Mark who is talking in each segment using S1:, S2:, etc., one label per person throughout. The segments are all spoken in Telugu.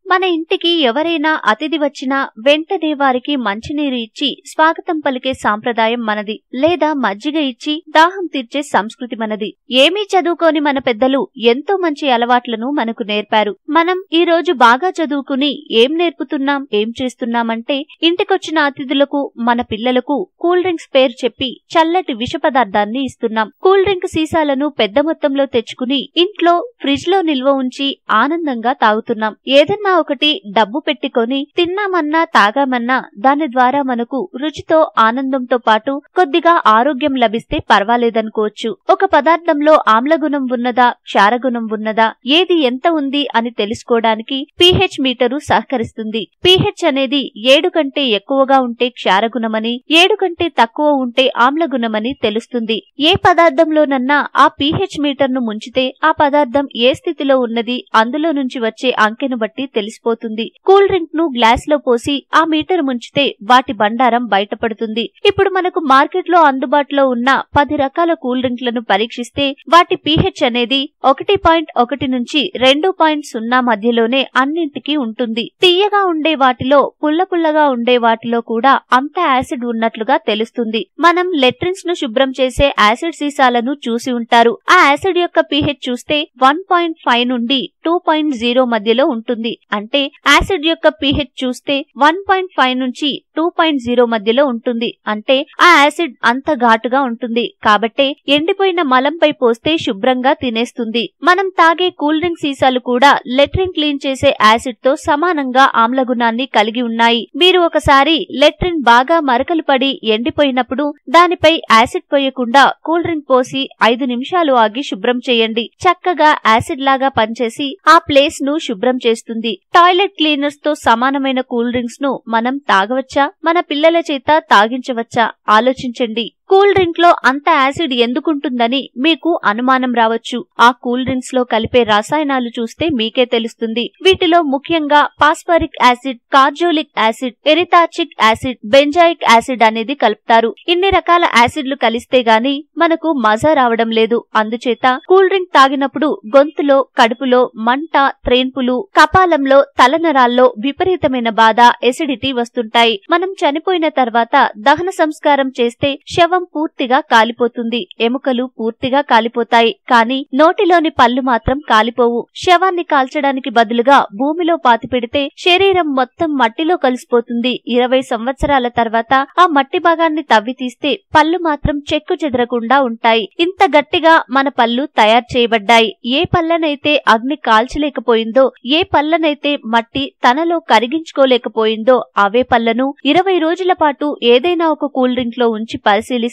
S1: మన ఇంటికి ఎవరైనా అతిథి వచ్చినా వెంటనే వారికి మంచినీరు ఇచ్చి స్వాగతం పలికే సాంప్రదాయం మనది. లేదా మజ్జిగ ఇచ్చి దాహం తీర్చే సంస్కృతి మనది. ఏమీ చదువుకోని మన పెద్దలు ఎంతో మంచి అలవాట్లను మనకు నేర్పారు. మనం ఈ రోజు బాగా చదువుకుని ఏం నేర్పుతున్నాం, ఏం చేస్తున్నామంటే ఇంటికొచ్చిన అతిథులకు, మన పిల్లలకు కూల్ డ్రింక్స్ పేరు చెప్పి చల్లటి విష పదార్థాన్ని ఇస్తున్నాం. కూల్ డ్రింక్ సీసాలను పెద్ద మొత్తంలో తెచ్చుకుని ఇంట్లో ఫ్రిడ్జ్ లో నిల్వ ఉంచి ఆనందంగా తాగుతున్నాం. ఏదన్నా ఒకటి డబ్బు పెట్టుకొని తిన్నామన్నా తాగామన్నా దాని ద్వారా మనకు రుచితో ఆనందంతో పాటు కొద్దిగా ఆరోగ్యం లభిస్తే పర్వాలేదనుకోవచ్చు. ఒక పదార్థంలో ఆమ్లగుణం ఉన్నదా, క్షారగుణం ఉన్నదా, ఏది ఎంత ఉంది అని తెలుసుకోవడానికి pH మీటరు సహకరిస్తుంది. pH అనేది 7 కంటే ఎక్కువగా ఉంటే క్షారగుణమని, 7 కంటే తక్కువ ఉంటే ఆమ్లగుణమని తెలుస్తుంది. ఏ పదార్థంలోనన్నా ఆ pH మీటర్ను ముంచితే ఆ పదార్థం ఏ స్థితిలో ఉన్నది అందులో నుంచి వచ్చే అంకెను బట్టి తెలిసిపోతుంది. కూల్ డ్రింక్ ను గ్లాస్ లో పోసి ఆ మీటర్ ముంచితే వాటి బండారం బయటపడుతుంది. ఇప్పుడు మనకు మార్కెట్ లో అందుబాటులో ఉన్న 10 రకాల కూల్ డ్రింక్లను పరీక్షిస్తే వాటి pH అనేది 1.1 నుంచి 2.0 మధ్యలోనే అన్నింటికీ ఉంటుంది. తీయగా ఉండే వాటిలో, పుల్లగా ఉండే వాటిలో కూడా అంత యాసిడ్ ఉన్నట్లుగా తెలుస్తుంది. మనం లెట్రిన్స్ ను శుభ్రం చేసే యాసిడ్ సీసాలను చూసి ఉంటారు. ఆ యాసిడ్ యొక్క pH చూస్తే 1.5 నుండి 2.0 మధ్యలో ఉంటుంది. అంటే యాసిడ్ యొక్క pH చూస్తే 1.5 నుంచి 2.0 మధ్యలో ఉంటుంది. అంటే ఆ యాసిడ్ అంత ఘాటుగా ఉంటుంది. కాబట్టే ఎండిపోయిన మలంపై పోస్తే శుభ్రంగా తినేస్తుంది. మనం తాగే కూల్ డ్రింక్ సీసాలు కూడా లెట్రిన్ క్లీన్ చేసే యాసిడ్ తో సమానంగా ఆమ్లగుణాన్ని కలిగి ఉన్నాయి. మీరు ఒకసారి లెట్రిన్ బాగా మరకలు పడి ఎండిపోయినప్పుడు దానిపై యాసిడ్ పోయకుండా కూల్ డ్రింక్ పోసి 5 నిమిషాలు ఆగి శుభ్రం చేయండి. చక్కగా యాసిడ్ లాగా పనిచేసి ఆ ప్లేస్ ను శుభ్రం చేస్తుంది. టాయిలెట్ క్లీనర్స్ తో సమానమైన కూల్ డ్రింక్స్ ను మనం తాగవచ్చా, మన పిల్లల చేత తాగించవచ్చా? ఆలోచించండి. కూల్ డ్రింక్ లో అంత యాసిడ్ ఎందుకుంటుందని మీకు అనుమానం రావచ్చు. ఆ కూల్ డ్రింక్స్ లో కలిపే రసాయనాలు చూస్తే మీకే తెలుస్తుంది. వీటిలో ముఖ్యంగా phosphoric acid, carbolic acid, erythorbic acid, benzoic acid అనేది కలుపుతారు. ఇన్ని రకాల యాసిడ్లు కలిస్తే గాని మనకు మజా రావడం లేదు. అందుచేత కూల్ డ్రింక్ తాగినప్పుడు గొంతులో, కడుపులో మంట, త్రేన్పులు, కపాలంలో, తలనరాల్లో విపరీతమైన బాధ, ఎసిడిటీ వస్తుంటాయి. మనం చనిపోయిన తర్వాత దహన సంస్కారం చేస్తే శవం పూర్తిగా కాలిపోతుంది. ఎముకలు పూర్తిగా కాలిపోతాయి. కానీ నోటిలోని పళ్ళు మాత్రం కాలిపోవు. శవాన్ని కాల్చడానికి బదులుగా భూమిలో పాతిపెడితే శరీరం మొత్తం మట్టిలో కలిసిపోతుంది. 20 సంవత్సరాల తర్వాత ఆ మట్టి భాగాన్ని తవ్వి తీస్తే పళ్ళు మాత్రం చెక్కు చెదరకుండా ఉంటాయి. ఇంత గట్టిగా మన పళ్ళు తయారు చేయబడ్డాయి. ఏ పళ్ళనైతే అగ్ని కాల్చలేకపోయిందో, ఏ పళ్ళనైతే మట్టి తనలో కరిగించుకోలేకపోయిందో అవే పళ్లను 20 రోజుల పాటు ఏదైనా ఒక కూల్ డ్రింక్ లో ఉంచి పరిశీలిస్తే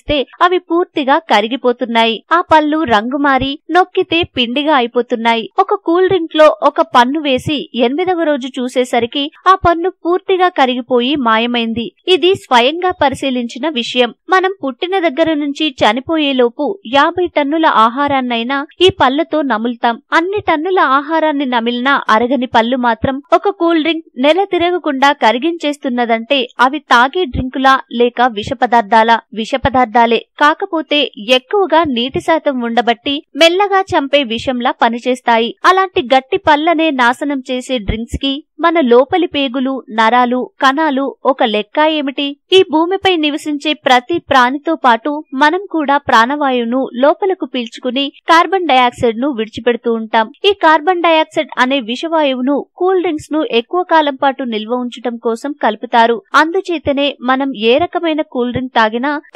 S1: అవి పూర్తిగా కరిగిపోతున్నాయి. ఆ పళ్ళు రంగు మారి నొక్కితే పిండిగా అయిపోతున్నాయి. ఒక కూల్ డ్రింక్ లో ఒక పన్ను వేసి 8వ రోజు చూసేసరికి ఆ పన్ను పూర్తిగా కరిగిపోయి మాయమైంది. ఇది స్వయంగా పరిశీలించిన విషయం. మనం పుట్టిన దగ్గర నుంచి చనిపోయేలోపు 50 టన్నుల ఆహారాన్నైనా ఈ పళ్లతో నములుతాం. అన్ని టన్నుల ఆహారాన్ని నమిలినా అరగని పళ్ళు మాత్రం ఒక కూల్ డ్రింక్ నెల తిరగకుండా కరిగించేస్తున్నదంటే అవి తాగే డ్రింకులా లేక విష పదార్థాలే. కాకపోతే ఎక్కువగా నీటి శాతం ఉండబట్టి మెల్లగా చంపే విషంలా పనిచేస్తాయి. అలాంటి గట్టి పళ్ళనే నాశనం చేసే డ్రింక్స్ కి మన లోపలి పేగులు, నరాలు, కణాలు ఒక లెక్క ఏమిటి? ఈ భూమిపై నివసించే ప్రతి ప్రాణితో పాటు మనం కూడా ప్రాణవాయువును లోపలకు పీల్చుకుని కార్బన్ డయాక్సైడ్ ను విడిచిపెడుతూ ఉంటాం. ఈ కార్బన్ డయాక్సైడ్ అనే విషవాయువును కూల్ డ్రింక్స్ ను ఎక్కువ కాలం పాటు నిల్వ ఉంచటం కోసం కలుపుతారు. అందుచేతనే మనం ఏ రకమైన కూల్ డ్రింక్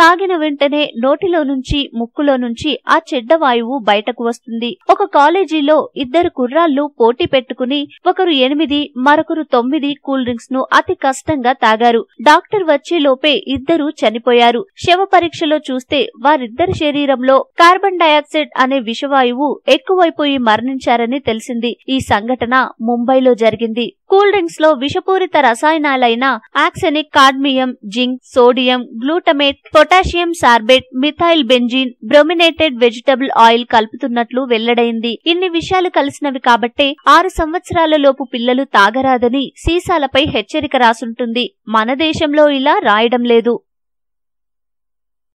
S1: తాగిన వెంటనే నోటిలో నుంచి, ముక్కులో నుంచి ఆ చెడ్డ వాయువు బయటకు వస్తుంది. ఒక కాలేజీలో 2 కుర్రాళ్లు పోటీ పెట్టుకుని ఒకరు 8, మరొకరు 9 కూల్ డ్రింక్స్ ను అతి కష్టంగా తాగారు. డాక్టర్ వచ్చే లోపే 2 చనిపోయారు. శవ పరీక్షలో చూస్తే వారిద్దరి శరీరంలో కార్బన్ డయాక్సైడ్ అనే విషవాయువు ఎక్కువైపోయి మరణించారని తెలిసింది. ఈ సంఘటన ముంబైలో జరిగింది. కూల్ డ్రింక్స్ లో విషపూరిత రసాయనాలైన arsenic, cadmium, zinc, sodium, glutamate, potassium sorbate, methyl benzene, brominated vegetable oil కలుపుతున్నట్లు వెల్లడైంది. ఇన్ని విషయాలు కలిసినవి కాబట్టే 6 సంవత్సరాల లోపు పిల్లలు తాగరాదని సీసాలపై హెచ్చరిక రాసుంటుంది. మన దేశంలో ఇలా రాయడం లేదు.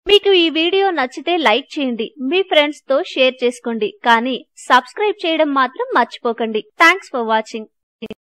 S1: మీకు ఈ వీడియో నచ్చితే లైక్ చేయండి, మీ ఫ్రెండ్స్ తో షేర్ చేసుకోండి. కానీ సబ్స్క్రైబ్ చేయడం మాత్రం మర్చిపోకండి. Thanks for watching.